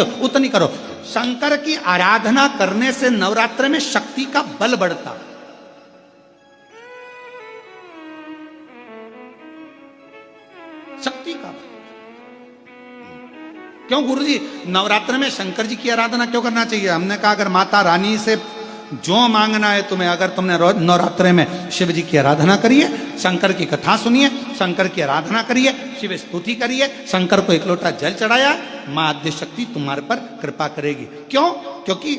उतनी करो। शंकर की आराधना करने से नवरात्र में शक्ति का बल बढ़ता। शक्ति का बल। क्यों गुरुजी नवरात्र में शंकर जी की आराधना क्यों करना चाहिए? हमने कहा अगर माता रानी से जो मांगना है तुम्हें, अगर तुमने नवरात्रे में शिव जी की आराधना करिए, शंकर की कथा सुनिए, शंकर की आराधना करिए, शिव स्तुति करिए, शंकर को एक लोटा जल चढ़ाया, मां आद्य शक्ति तुम्हारे पर कृपा करेगी। क्यों? क्योंकि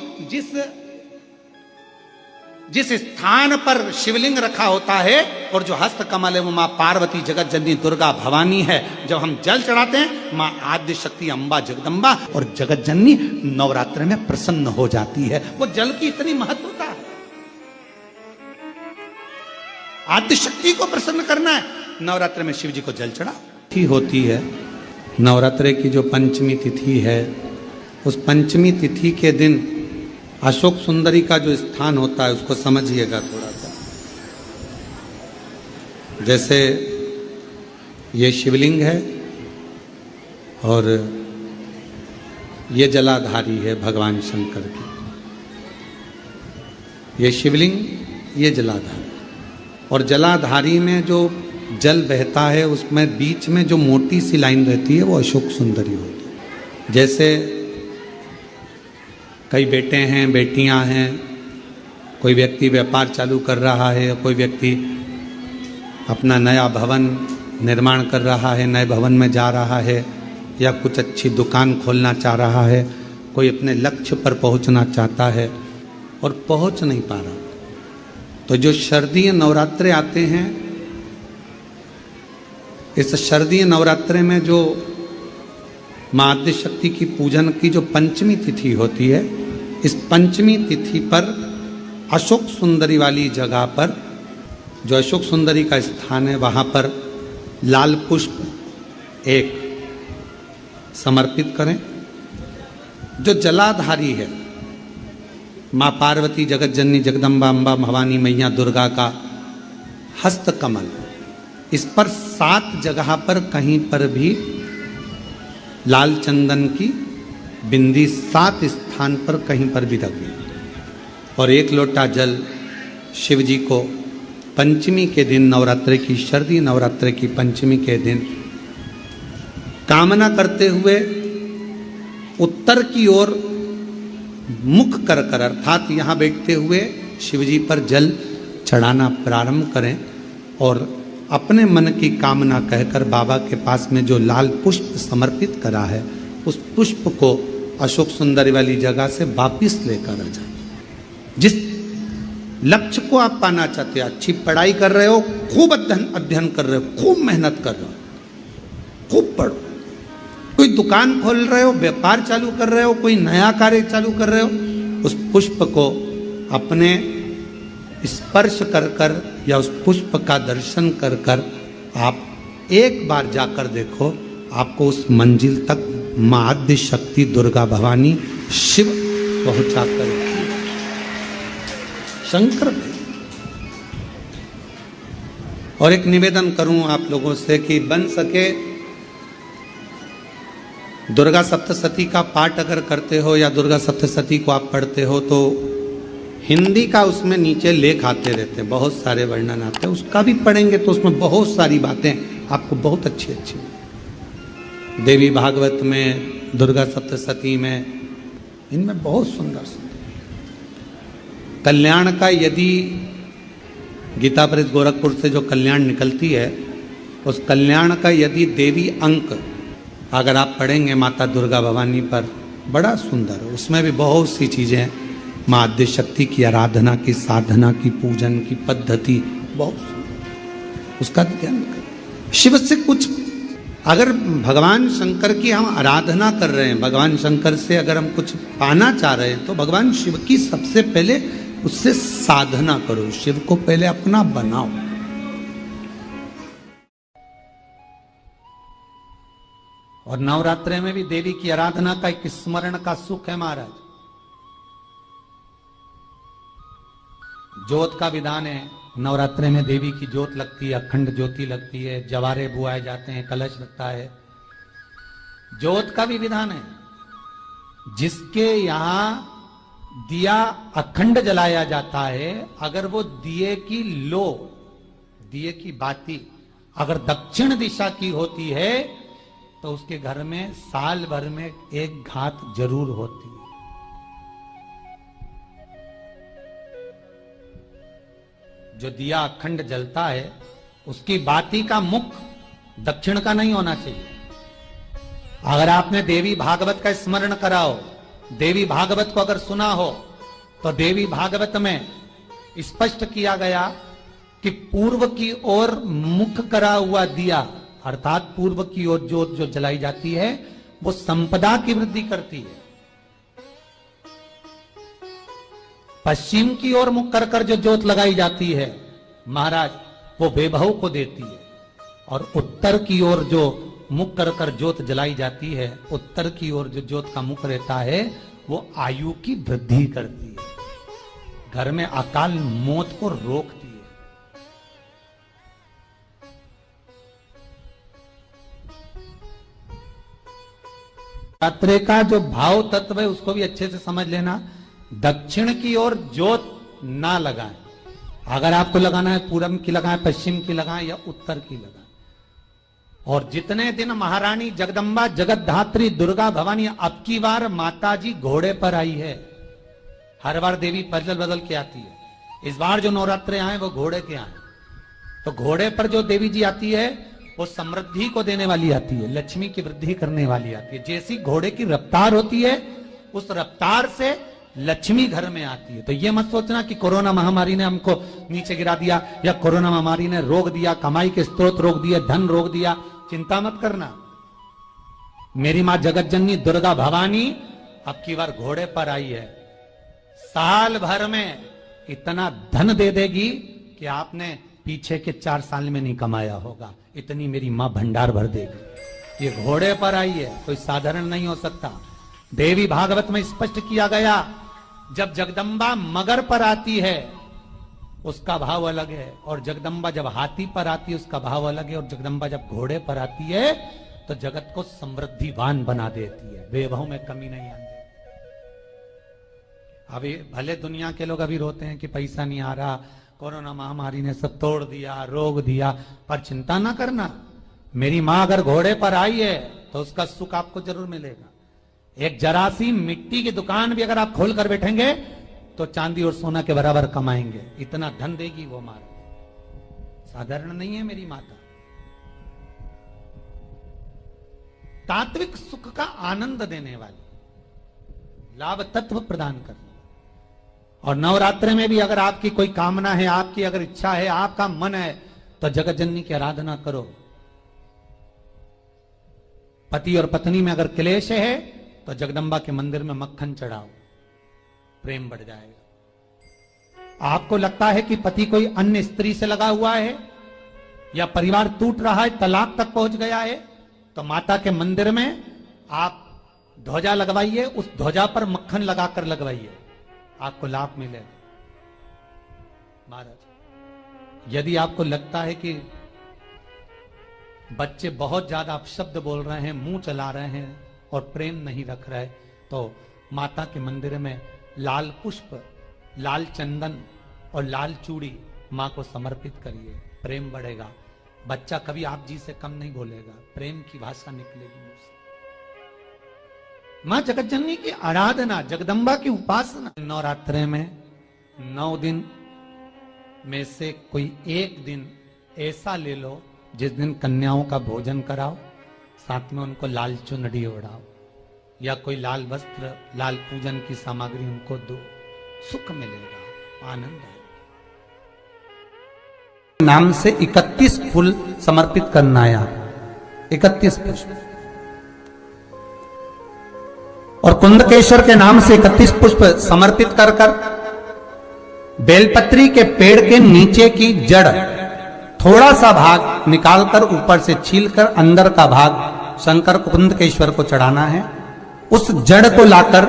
जिस स्थान पर शिवलिंग रखा होता है और जो हस्त कमल है वो मां पार्वती जगत जननी दुर्गा भवानी है। जब हम जल चढ़ाते हैं मां आद्य शक्ति अम्बा जगदम्बा और जगत जननी नवरात्र में प्रसन्न हो जाती है। वो जल की इतनी महत्वता है। आद्य शक्ति को प्रसन्न करना है, नवरात्र में शिव जी को जल चढ़ा होती है। नवरात्र की जो पंचमी तिथि है, उस पंचमी तिथि के दिन अशोक सुंदरी का जो स्थान होता है उसको समझिएगा थोड़ा सा। जैसे ये शिवलिंग है और ये जलाधारी है भगवान शंकर की। ये शिवलिंग, ये जलाधारी, और जलाधारी में जो जल बहता है उसमें बीच में जो मोटी सी लाइन रहती है वो अशोक सुंदरी होती है। जैसे कई बेटे हैं, बेटियां हैं, कोई व्यक्ति व्यापार चालू कर रहा है, कोई व्यक्ति अपना नया भवन निर्माण कर रहा है, नए भवन में जा रहा है, या कुछ अच्छी दुकान खोलना चाह रहा है, कोई अपने लक्ष्य पर पहुंचना चाहता है और पहुंच नहीं पा रहा। तो जो शारदीय नवरात्रे आते हैं, इस शारदीय नवरात्रे में जो मां आद्य शक्ति की पूजन की जो पंचमी तिथि होती है, इस पंचमी तिथि पर अशोक सुंदरी वाली जगह पर, जो अशोक सुंदरी का स्थान है, वहां पर लाल पुष्प एक समर्पित करें। जो जलाधारी है मां पार्वती जगत जननी जगदम्बा अम्बा भवानी मैया दुर्गा का हस्त कमल, इस पर 7 जगह पर कहीं पर भी लाल चंदन की बिंदी 7 स्थान पर कहीं पर भी रख दी, और 1 लोटा जल शिव जी को पंचमी के दिन, नवरात्रि की शारदीय नवरात्रि की पंचमी के दिन कामना करते हुए उत्तर की ओर मुख कर कर, अर्थात यहाँ बैठते हुए शिव जी पर जल चढ़ाना प्रारंभ करें और अपने मन की कामना कहकर बाबा के पास में जो लाल पुष्प समर्पित करा है उस पुष्प को अशोक सुंदरी वाली जगह से वापिस लेकर आ जाए। जिस लक्ष्य को आप पाना चाहते हो, अच्छी पढ़ाई कर रहे हो, खूब अध्ययन कर रहे हो, खूब मेहनत कर रहे हो, खूब पढ़ो, कोई दुकान खोल रहे हो, व्यापार चालू कर रहे हो, कोई नया कार्य चालू कर रहे हो, उस पुष्प को अपने स्पर्श कर कर या उस पुष्प का दर्शन कर कर आप एक बार जाकर देखो, आपको उस मंजिल तक मां आद्य शक्ति दुर्गा भवानी शिव पहुंचा कर शंकर। और एक निवेदन करूं आप लोगों से कि बन सके दुर्गा सप्तशती का पाठ अगर करते हो या दुर्गा सप्तशती को आप पढ़ते हो तो हिंदी का उसमें नीचे लेख आते रहते हैं, बहुत सारे वर्णन आते हैं, उसका भी पढ़ेंगे तो उसमें बहुत सारी बातें आपको बहुत अच्छी अच्छी, देवी भागवत में, दुर्गा सप्तशती में, इनमें बहुत सुंदर सुंदर कल्याण का, यदि गीता प्रेस गोरखपुर से जो कल्याण निकलती है उस कल्याण का यदि देवी अंक अगर आप पढ़ेंगे माता दुर्गा भवानी पर, बड़ा सुंदर, उसमें भी बहुत सी चीजें हैं, मां आद्य शक्ति की आराधना की, साधना की, पूजन की पद्धति बहुत सुंदर, उसका ध्यान करें। शिव से कुछ अगर भगवान शंकर की हम आराधना कर रहे हैं, भगवान शंकर से अगर हम कुछ पाना चाह रहे हैं तो भगवान शिव की सबसे पहले उससे साधना करो, शिव को पहले अपना बनाओ। और नवरात्रे में भी देवी की आराधना का एक स्मरण का सुख है महाराज। ज्योत का विधान है, नवरात्रे में देवी की ज्योत लगती है, अखंड ज्योति लगती है, जवारे बुआए जाते हैं, कलश लगता है, ज्योत का भी विधान है। जिसके यहां दिया अखंड जलाया जाता है, अगर वो दिए की बाती अगर दक्षिण दिशा की होती है तो उसके घर में साल भर में एक घात जरूर होती है। जो दिया अखंड जलता है उसकी बाती का मुख दक्षिण का नहीं होना चाहिए। अगर आपने देवी भागवत का स्मरण करा हो, देवी भागवत को अगर सुना हो, तो देवी भागवत में स्पष्ट किया गया कि पूर्व की ओर मुख करा हुआ दिया, अर्थात पूर्व की ओर ज्योत जो जलाई जाती है वो संपदा की वृद्धि करती है। पश्चिम की ओर मुख कर कर जो ज्योत लगाई जाती है महाराज, वो वैभव को देती है। और उत्तर की ओर जो मुख कर कर ज्योत जलाई जाती है, उत्तर की ओर जो ज्योत का मुख रहता है वो आयु की वृद्धि करती है, घर में अकाल मौत को रोकती है। रात्रि का जो भाव तत्व है उसको भी अच्छे से समझ लेना। दक्षिण की ओर ज्योत ना लगाएं। अगर आपको लगाना है पूरब की लगाएं, पश्चिम की लगाएं या उत्तर की लगाएं। और जितने दिन महारानी जगदम्बा जगतधात्री दुर्गा भवानी, अब की बार माताजी घोड़े पर आई है। हर बार देवी बदल बदल के आती है, इस बार जो नवरात्रे आए वो घोड़े के आए। तो घोड़े पर जो देवी जी आती है वो समृद्धि को देने वाली आती है, लक्ष्मी की वृद्धि करने वाली आती है। जैसी घोड़े की रफ्तार होती है उस रफ्तार से लक्ष्मी घर में आती है। तो ये मत सोचना कि कोरोना महामारी ने हमको नीचे गिरा दिया या कोरोना महामारी ने रोक दिया, कमाई के स्रोत रोक दिए, धन रोक दिया। चिंता मत करना। मेरी मां जगत जननी दुर्गा भवानी अब की बार घोड़े पर आई है। साल भर में इतना धन दे देगी कि आपने पीछे के 4 साल में नहीं कमाया होगा, इतनी मेरी मां भंडार भर देगी। ये घोड़े पर आई है, कोई साधारण नहीं हो सकता। देवी भागवत में स्पष्ट किया गया, जब जगदम्बा मगर पर आती है उसका भाव अलग है, और जगदम्बा जब हाथी पर आती है उसका भाव अलग है, और जगदम्बा जब घोड़े पर आती है तो जगत को समृद्धिवान बना देती है, वैभव में कमी नहीं आती। अभी भले दुनिया के लोग अभी रोते हैं कि पैसा नहीं आ रहा, कोरोना महामारी ने सब तोड़ दिया, रोक दिया, पर चिंता ना करना। मेरी मां अगर घोड़े पर आई है तो उसका सुख आपको जरूर मिलेगा। एक जरा सी मिट्टी की दुकान भी अगर आप खोल कर बैठेंगे तो चांदी और सोना के बराबर कमाएंगे, इतना धन देगी वो मां। साधारण नहीं है मेरी माता। तात्विक सुख का आनंद देने वाली, लाभ तत्व प्रदान करने। और नवरात्र में भी अगर आपकी कोई कामना है, आपकी अगर इच्छा है, आपका मन है, तो जगत जननी की आराधना करो। पति और पत्नी में अगर क्लेश है तो जगदम्बा के मंदिर में मक्खन चढ़ाओ, प्रेम बढ़ जाएगा। आपको लगता है कि पति कोई अन्य स्त्री से लगा हुआ है या परिवार टूट रहा है, तलाक तक पहुंच गया है, तो माता के मंदिर में आप ध्वजा लगवाइए, उस ध्वजा पर मक्खन लगाकर लगवाइए, आपको लाभ मिलेगा। महाराज, यदि आपको लगता है कि बच्चे बहुत ज्यादा अपशब्द बोल रहे हैं, मुंह चला रहे हैं और प्रेम नहीं रख रहे, तो माता के मंदिर में लाल पुष्प, लाल चंदन और लाल चूड़ी मां को समर्पित करिए, प्रेम बढ़ेगा। बच्चा कभी आप जी से कम नहीं बोलेगा, प्रेम की भाषा निकलेगी मुंह से। मां जगत जननी की आराधना, जगदम्बा की उपासना। नवरात्रे में 9 दिन में से कोई एक दिन ऐसा ले लो जिस दिन कन्याओं का भोजन कराओ, साथ में उनको लाल चुनरी ओढ़ाओ या कोई लाल वस्त्र, लाल पूजन की सामग्री उनको दो, सुख मिलेगा, आनंद आएगा। नाम से 31 फूल समर्पित करना है, 31 पुष्प। और कुंदकेश्वर के नाम से 31 पुष्प समर्पित कर कर बेलपत्री के पेड़ के नीचे की जड़ थोड़ा सा भाग निकालकर ऊपर से छीलकर अंदर का भाग शंकर कुंदकेश्वर को चढ़ाना है। उस जड़ को लाकर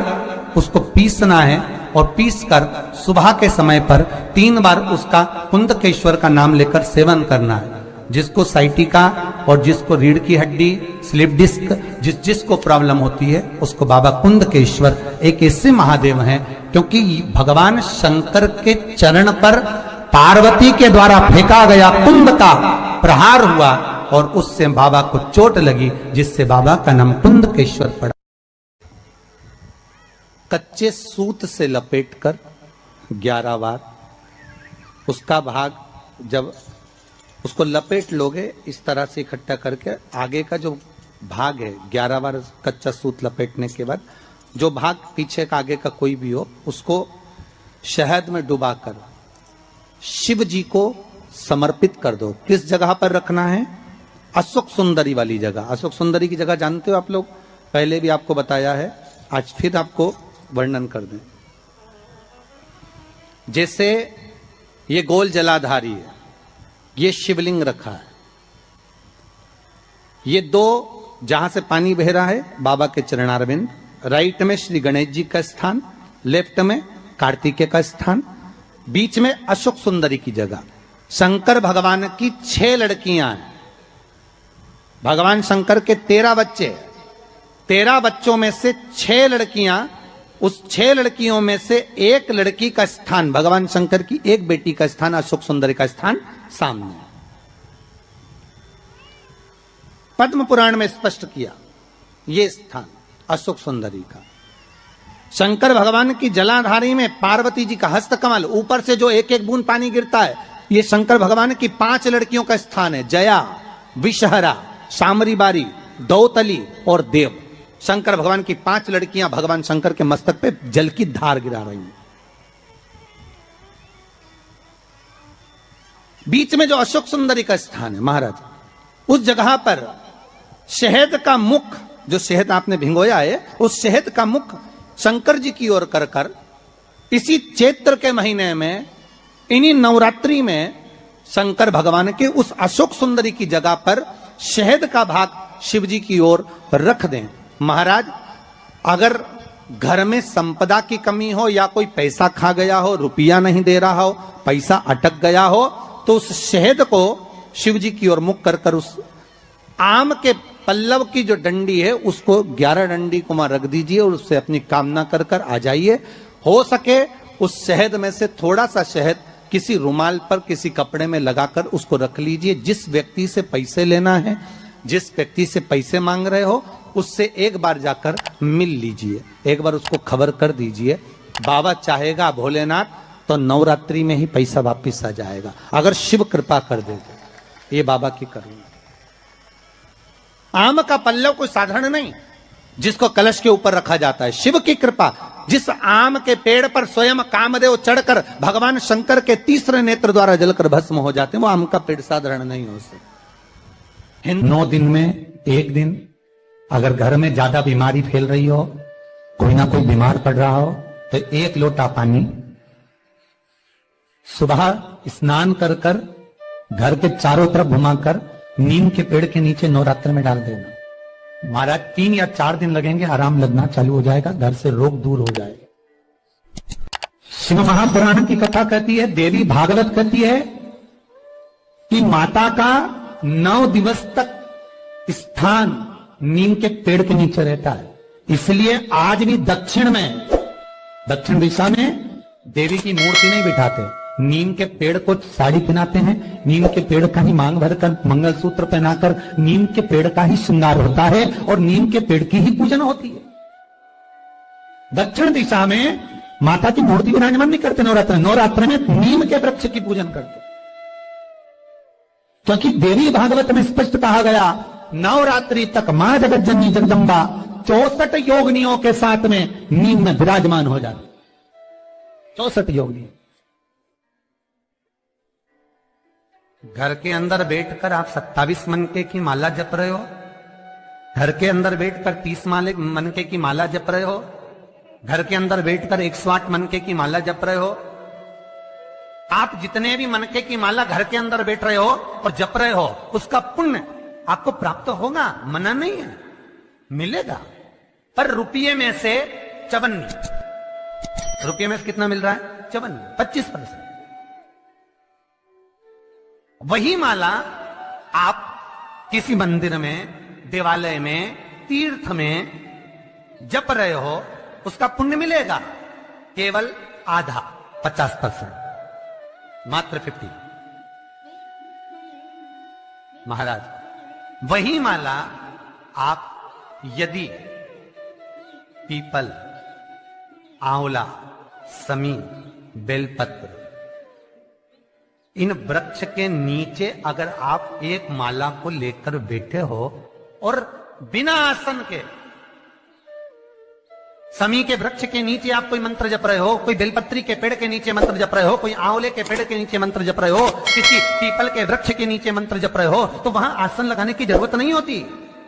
उसको पीसना है और पीसकर सुबह के समय पर 3 बार उसका कुंदकेश्वर का नाम लेकर सेवन करना है। जिसको साइटिका और जिसको रीढ़ की हड्डी, स्लिप डिस्क, जिसको प्रॉब्लम होती है उसको बाबा कुंदकेश्वर एक ऐसे महादेव हैं, क्योंकि भगवान शंकर के चरण पर पार्वती के द्वारा फेंका गया कुंद का प्रहार हुआ और उससे बाबा को चोट लगी, जिससे बाबा का नाम कुंदकेश्वर पड़ा। कच्चे सूत से लपेटकर 11 बार उसका भाग, जब उसको लपेट लोगे इस तरह से इकट्ठा करके, आगे का जो भाग है 11 बार कच्चा सूत लपेटने के बाद जो भाग पीछे का आगे का कोई भी हो उसको शहद में डुबाकर शिव जी को समर्पित कर दो। किस जगह पर रखना है? अशोक सुंदरी वाली जगह। अशोक सुंदरी की जगह जानते हो आप लोग, पहले भी आपको बताया है, आज फिर आपको वर्णन कर दें। जैसे ये गोल जलाधारी है, ये शिवलिंग रखा है, ये दो जहां से पानी बह रहा है बाबा के चरणारविंद, राइट में श्री गणेश जी का स्थान, लेफ्ट में कार्तिकेय का स्थान, बीच में अशोक सुंदरी की जगह। शंकर भगवान की 6 लड़कियां हैं। भगवान शंकर के 13 बच्चे, 13 बच्चों में से 6 लड़कियां, उस 6 लड़कियों में से एक लड़की का स्थान, भगवान शंकर की एक बेटी का स्थान, अशोक सुंदरी का स्थान सामने। पद्म पुराण में स्पष्ट किया ये स्थान अशोक सुंदरी का। शंकर भगवान की जलाधारी में पार्वती जी का हस्तकमल, ऊपर से जो एक एक बूंद पानी गिरता है, ये शंकर भगवान की 5 लड़कियों का स्थान है। जया, विषहरा, शामरी बारी, दौतली और देव। शंकर भगवान की 5 लड़कियां भगवान शंकर के मस्तक पे जल की धार गिरा रही हैं। बीच में जो अशोक सुंदरी का स्थान है महाराज, उस जगह पर शहद का मुख, जो शहद आपने भिंगोया है, उस शहद का मुख शंकर जी की ओर कर कर इसी चैत्र के महीने में, इन्हीं नवरात्रि में शंकर भगवान के उस अशोक सुंदरी की जगह पर शहद का भाग शिव जी की ओर रख दें। महाराज, अगर घर में संपदा की कमी हो या कोई पैसा खा गया हो, रुपया नहीं दे रहा हो, पैसा अटक गया हो, तो उस शहद को शिव जी की ओर मुख कर कर उस आम के पल्लव की जो डंडी है उसको 11 डंडी को वहां रख दीजिए और उससे अपनी कामना कर कर आ जाइए। हो सके उस शहद में से थोड़ा सा शहद किसी रुमाल पर, किसी कपड़े में लगाकर उसको रख लीजिए। जिस व्यक्ति से पैसे लेना है, जिस व्यक्ति से पैसे मांग रहे हो, उससे एक बार जाकर मिल लीजिए, एक बार उसको खबर कर दीजिए। बाबा चाहेगा भोलेनाथ तो नवरात्रि में ही पैसा वापिस आ जाएगा, अगर शिव कृपा कर देगा। ये बाबा की करुणा। आम का पल्लव कोई साधारण नहीं जिसको कलश के ऊपर रखा जाता है, शिव की कृपा। जिस आम के पेड़ पर स्वयं कामदेव चढ़कर भगवान शंकर के तीसरे नेत्र द्वारा जलकर भस्म हो जाते हैं, वो आम का पेड़ साधारण नहीं हो सकता। 9 दिन में 1 दिन अगर घर में ज्यादा बीमारी फैल रही हो, कोई ना कोई बीमार पड़ रहा हो, तो 1 लोटा पानी सुबह स्नान कर कर घर के चारों तरफ घुमाकर नीम के पेड़ के नीचे नवरात्र में डाल देना। महाराज 3 या 4 दिन लगेंगे, आराम लगना चालू हो जाएगा, घर से रोग दूर हो जाएगा। शिव महापुराण की कथा कहती है, देवी भागवत कहती है कि माता का 9 दिवस तक स्थान नीम के पेड़ के नीचे रहता है। इसलिए आज भी दक्षिण दिशा में देवी की मूर्ति नहीं बिठाते, नीम के पेड़ को साड़ी पहनाते हैं, नीम के पेड़ का ही मांग भरकर मंगलसूत्र पहनाकर नीम के पेड़ का ही श्रृंगार होता है और नीम के पेड़ की ही पूजन होती है। दक्षिण दिशा में माता की मूर्ति विराजमान नहीं करते नवरात्र में नीम के वृक्ष की पूजन करते, क्योंकि देवी भागवत में स्पष्ट कहा गया, नवरात्रि तक मां जगत जननी जगदम्बा 64 योगिनियों के साथ में नीम में विराजमान हो जाती। 64 योगिनी। घर के अंदर बैठकर आप 27 मनके की माला जप रहे हो, घर के अंदर बैठकर 30 मनके की माला जप रहे हो, घर के अंदर बैठकर 108 मनके की माला जप रहे हो। आप जितने भी मनके की माला घर के अंदर बैठ रहे हो और जप रहे हो, उसका पुण्य आपको प्राप्त होगा, मना नहीं है, मिलेगा। पर रुपये में से 54, रुपये में से कितना मिल रहा है? 54, 25%। वही माला आप किसी मंदिर में, देवालय में, तीर्थ में जप रहे हो, उसका पुण्य मिलेगा केवल आधा, 50%, मात्र 50। महाराज, वही माला आप यदि पीपल, आंवला, समी, बेलपत्र, इन वृक्ष के नीचे अगर आप एक माला को लेकर बैठे हो और बिना आसन के, समी के वृक्ष के नीचे आप कोई मंत्र जप रहे हो, कोई बेलपत्री के पेड़ के नीचे मंत्र जप रहे हो, कोई आंवले के पेड़ के नीचे मंत्र जप रहे हो, किसी पीपल के वृक्ष के नीचे मंत्र जप रहे हो, तो वहां आसन लगाने की जरूरत नहीं होती।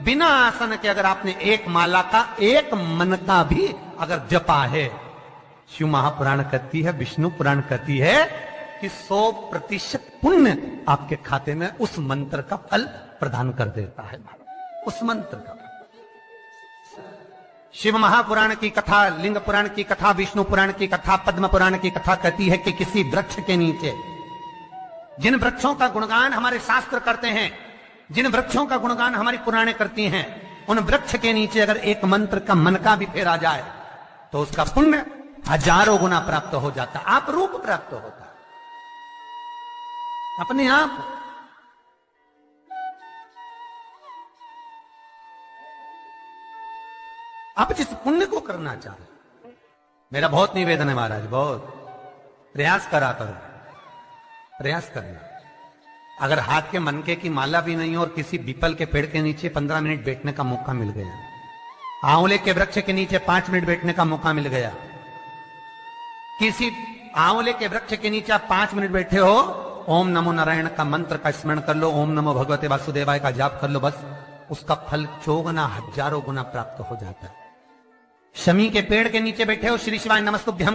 बिना आसन के अगर आपने एक माला का, एक मन का भी अगर जपा है, शिव महापुराण कहती है, विष्णु पुराण कहती है कि 100% पुण्य आपके खाते में उस मंत्र का फल प्रदान कर देता है। उस मंत्र का, शिव महापुराण की कथा, लिंग पुराण की कथा, विष्णु पुराण की कथा, पद्म पुराण की कथा कहती है कि किसी वृक्ष के नीचे, जिन वृक्षों का गुणगान हमारे शास्त्र करते हैं, जिन वृक्षों का गुणगान हमारी पुराणे करती हैं, उन वृक्ष के नीचे अगर एक मंत्र का मन का भी फेरा जाए तो उसका पुण्य हजारों गुना प्राप्त हो जाता, आप रूप प्राप्त होता अपने आप। आप जिस पुण्य को करना चाहे, मेरा बहुत निवेदन है महाराज, बहुत प्रयास करा करो, प्रयास करना। अगर हाथ के मनके की माला भी नहीं हो और किसी पीपल के पेड़ के नीचे 15 मिनट बैठने का मौका मिल गया, आंवले के वृक्ष के नीचे 5 मिनट बैठने का मौका मिल गया, किसी आंवले के वृक्ष के नीचे आप 5 मिनट बैठे हो, ओम नमो नारायण का मंत्र का स्मरण कर लो, ओम नमो भगवते वासुदेवाय का जाप कर लो, बस उसका फल 100 गुना, हजारों गुना प्राप्त हो जाता है। शमी के पेड़ के नीचे बैठे हो, श्री शिवाय नमस्तुभ्यम